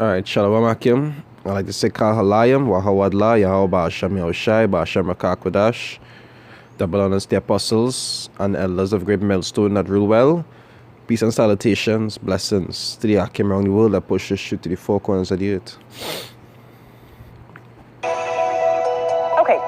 All right, Shalom Akim. I like to say Kal Halayim, Wahawadla, Yahweh Hashem Yahushai, Ba'ashem Rakakwadash, double honors the apostles and elders of great millstone that rule well. Peace and salutations, blessings to the Akim around the world that pushes shoot to the four corners of the earth. Okay,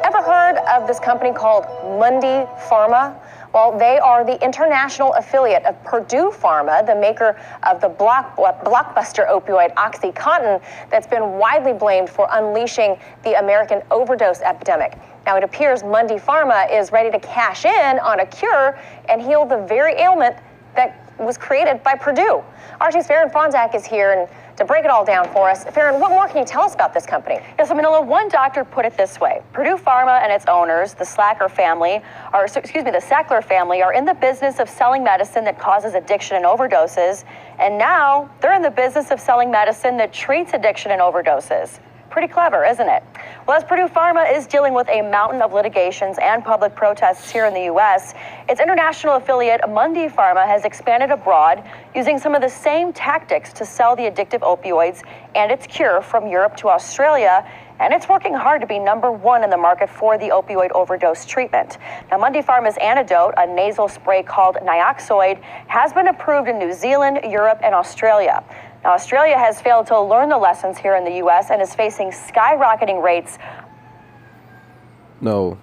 ever heard of this company called Mundi Pharma? Well, they are the international affiliate of Purdue Pharma, the maker of the blockbuster opioid OxyContin that's been widely blamed for unleashing the American overdose epidemic. Now, it appears Mundi Pharma is ready to cash in on a cure and heal the very ailment that was created by Purdue. RT's Farron Fonzak is here and to break it all down for us. Farron, what more can you tell us about this company? Yes, Manila, one doctor put it this way. Purdue Pharma and its owners, the Sackler family, are in the business of selling medicine that causes addiction and overdoses, and now they're in the business of selling medicine that treats addiction and overdoses. Pretty clever, isn't it? Well, as Purdue Pharma is dealing with a mountain of litigations and public protests here in the U.S., its international affiliate, Mundi Pharma, has expanded abroad using some of the same tactics to sell the addictive opioids and its cure from Europe to Australia, and it's working hard to be number one in the market for the opioid overdose treatment. Now, Mundi Pharma's antidote, a nasal spray called Nioxoid, has been approved in New Zealand, Europe, and Australia. Now, Australia has failed to learn the lessons here in the U.S. and is facing skyrocketing rates. No,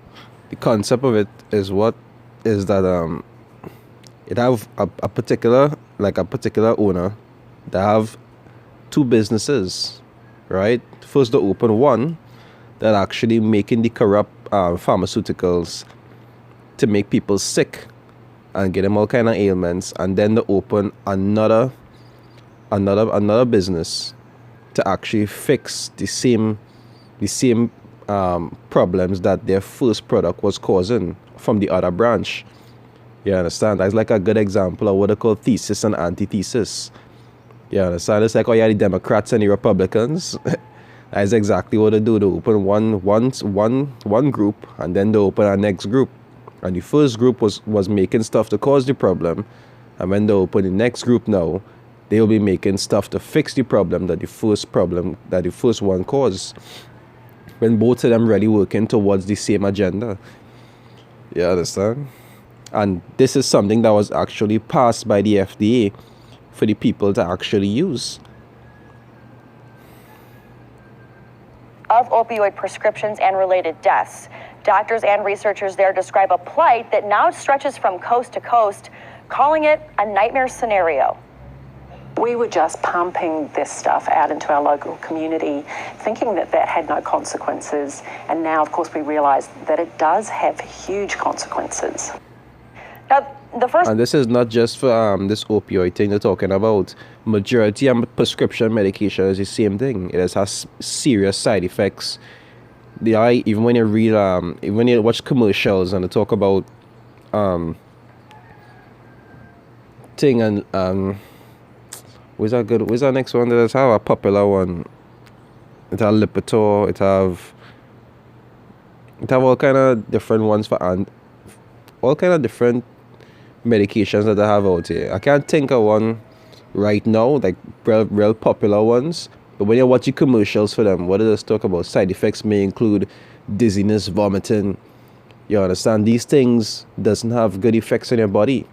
the concept of it is that it have a particular owner that have two businesses, right? First, they open one that actually making the corrupt pharmaceuticals to make people sick and get them all kind of ailments, and then they open another business to actually fix the same problems that their first product was causing from the other branch. You understand? That's like a good example of what they call thesis and antithesis. You understand? It's like, oh yeah, the Democrats and the Republicans. That's exactly what they do. They open one group, and then they open a next group. And the first group was making stuff to cause the problem, and when they open the next group now, they'll be making stuff to fix the problem that the first one caused. When both of them really working towards the same agenda. You understand? And this is something that was actually passed by the FDA for the people to actually use. Of opioid prescriptions and related deaths. Doctors and researchers there describe a plight that now stretches from coast to coast, calling it a nightmare scenario. We were just pumping this stuff out into our local community, thinking that that had no consequences. And now, of course, we realise that it does have huge consequences. Now, and this is not just for this opioid thing they're talking about. Majority of prescription medication is the same thing. It has serious side effects. Even when you read, even when you watch commercials and they talk about thing and where's that next one? There's have a popular one. It have Lipitor. It have all kind of different ones for all kind of different medications that I have out here. I can't think of one right now, like real popular ones. But when you're watching commercials for them, what do they talk about? Side effects may include dizziness, vomiting. You understand? These things doesn't have good effects on your body.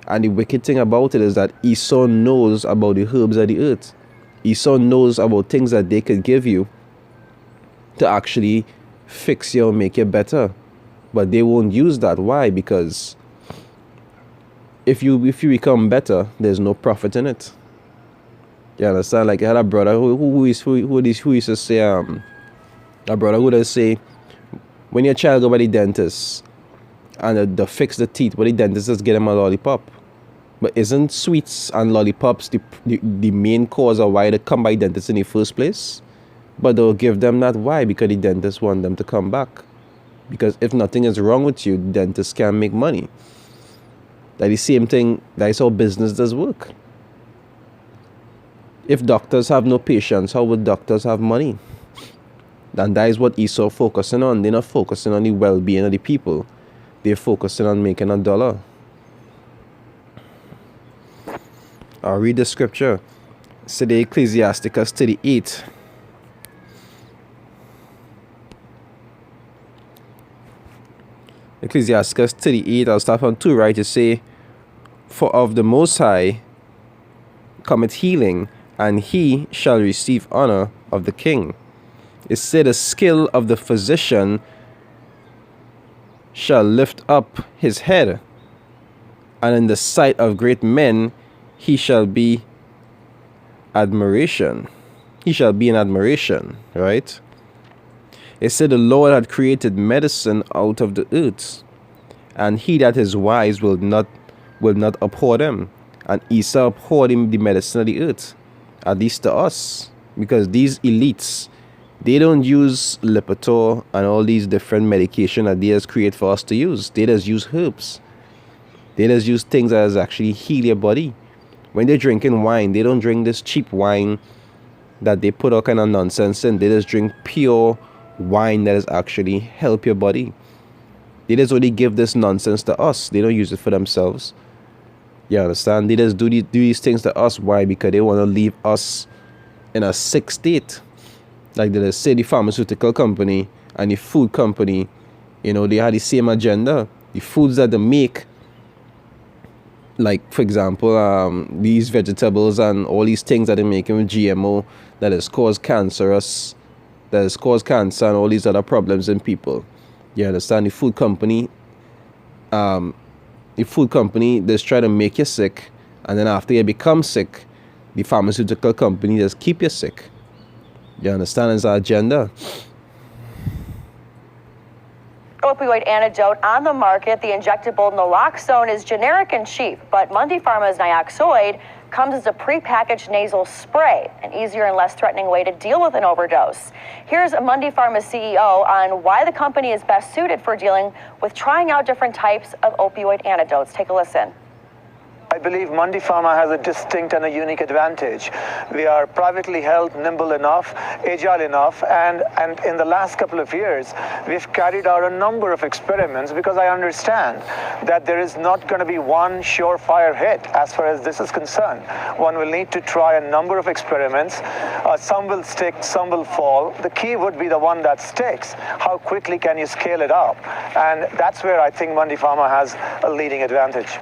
And the wicked thing about it is that Esau knows about the herbs of the earth. Esau knows about things that they could give you to actually fix you or make you better. But they won't use that. Why? Because if you become better, there's no profit in it. You understand? Like I had a brother who used to say, a brother who does say, when your child go by the dentist and they fix the teeth, but the dentist just get them a lollipop. But isn't sweets and lollipops the main cause of why they come by dentists in the first place? But they'll give them that. Why? Because the dentist want them to come back. Because if nothing is wrong with you, the dentist can make money. That's the same thing. That's how business does work. If doctors have no patients, how would doctors have money? And that is what Esau focusing on. They're not focusing on the well-being of the people. They're focusing on making a dollar. I'll read the scripture. So the Ecclesiasticus 38. Ecclesiasticus 38, I'll start from 2, right? To say, for of the Most High cometh healing, and he shall receive honor of the king. It said, the skill of the physician shall lift up his head, and in the sight of great men he shall be admiration. He shall be in admiration, right? It said the Lord had created medicine out of the earth, and he that is wise will not abhor them. And Esau abhorred him the medicine of the earth, at least to us, because these elites, they don't use Lipitor and all these different medication that they just create for us to use. They just use herbs. They just use things that is actually heal your body. When they're drinking wine, they don't drink this cheap wine that they put all kind of nonsense in. They just drink pure wine that is actually help your body. They just only give this nonsense to us. They don't use it for themselves. You understand? They just do these things to us. Why? Because they want to leave us in a sick state. Like they say the pharmaceutical company and the food company, you know, they have the same agenda. The foods that they make, like for example, these vegetables and all these things that they're making with GMO that has caused cancer and all these other problems in people. You understand? The food company just try to make you sick, and then after you become sick, the pharmaceutical company just keep you sick. You understand? It's our agenda. Opioid antidote on the market, the injectable naloxone, is generic and cheap, but Mundy Pharma's Naloxone comes as a prepackaged nasal spray, an easier and less threatening way to deal with an overdose. Here's Mundy Pharma's CEO on why the company is best suited for dealing with trying out different types of opioid antidotes. Take a listen. I believe Mundy Pharma has a distinct and a unique advantage. We are privately held, nimble enough, agile enough, and in the last couple of years, we've carried out a number of experiments because I understand that there is not going to be one surefire hit as far as this is concerned. One will need to try a number of experiments. Some will stick, some will fall. The key would be the one that sticks. How quickly can you scale it up? And that's where I think Mundy Pharma has a leading advantage.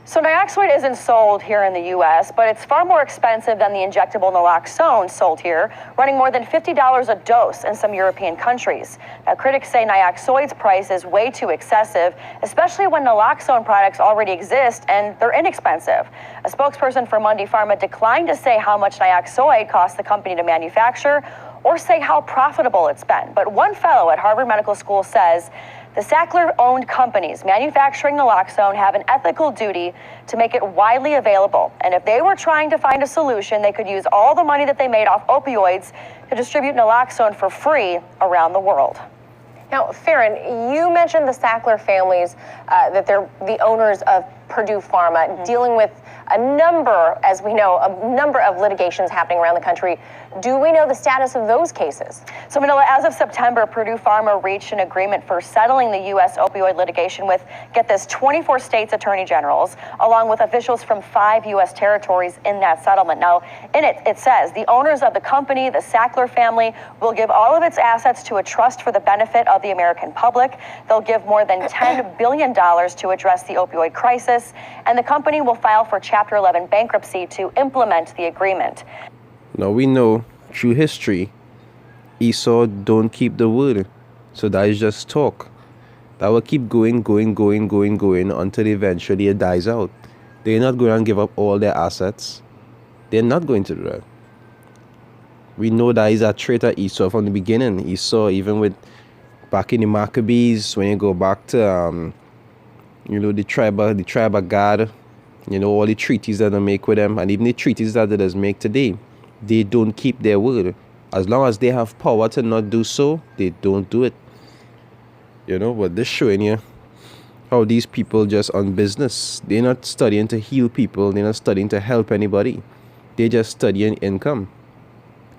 So Naloxone isn't sold here in the U.S., but it's far more expensive than the injectable naloxone sold here, running more than $50 a dose in some European countries. Now, critics say Naloxone's price is way too excessive, especially when naloxone products already exist and they're inexpensive. A spokesperson for Mundy Pharma declined to say how much Naloxone cost the company to manufacture or say how profitable it's been. But one fellow at Harvard Medical School says the Sackler-owned companies manufacturing naloxone have an ethical duty to make it widely available. And if they were trying to find a solution, they could use all the money that they made off opioids to distribute naloxone for free around the world. Now, Farron, you mentioned the Sackler families, that they're the owners of Purdue Pharma, dealing with a number, as we know, a number of litigations happening around the country. Do we know the status of those cases? So, Manila, as of September, Purdue Pharma reached an agreement for settling the U.S. opioid litigation with, get this, 24 states' attorney generals, along with officials from 5 U.S. territories in that settlement. Now, in it, it says the owners of the company, the Sackler family, will give all of its assets to a trust for the benefit of the American public. They'll give more than $10 billion to address the opioid crisis, and the company will file for Chapter 11 bankruptcy to implement the agreement. Now we know through history, Esau don't keep the word. So that is just talk. That will keep going until eventually it dies out. They're not going to give up all their assets. They're not going to do that. We know that he's a traitor, Esau, from the beginning. Esau, even with back in the Maccabees, when you go back to the tribe of God, all the treaties that they make with them, and even the treaties that they just make today, they don't keep their word. As long as they have power to not do so, they don't do it. But this showing you how these people just on business. They're not studying to heal people. They're not studying to help anybody. They're just studying income.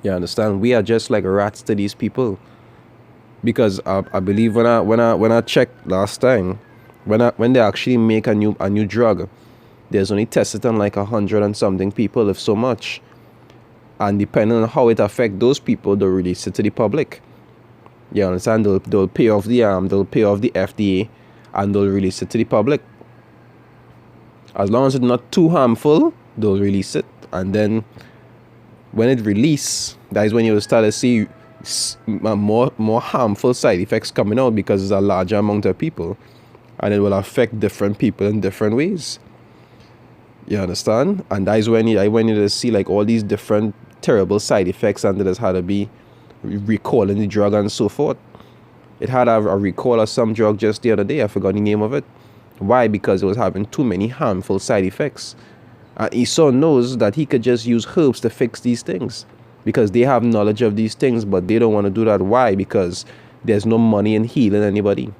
You understand? We are just like rats to these people. Because I believe when I checked last time, when they actually make a new drug, there's only tested on like 100 and something people, if so much. And depending on how it affects those people, they'll release it to the public. You understand? They'll pay off the FDA, and they'll release it to the public. As long as it's not too harmful, they'll release it. And then when it release, that is when you'll start to see more harmful side effects coming out, because it's a larger amount of people, and it will affect different people in different ways. You understand? And that is when you see like all these different terrible side effects, and there's had to be recalling the drug and so forth. It had a recall of some drug just the other day. I forgot the name of it. Why? Because it was having too many harmful side effects. And Esau knows that he could just use herbs to fix these things, because they have knowledge of these things, but they don't want to do that. Why? Because there's no money in healing anybody.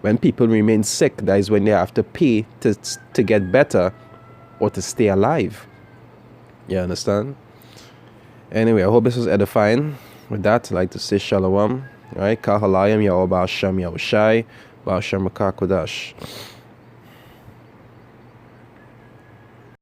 When people remain sick, that is when they have to pay to get better or to stay alive. You understand? Anyway, I hope this was edifying. With that, I'd like to say shalom. Alright, Kahalayim Yahweh Ba'ashem Yahushai Ba'ashem Makakodash.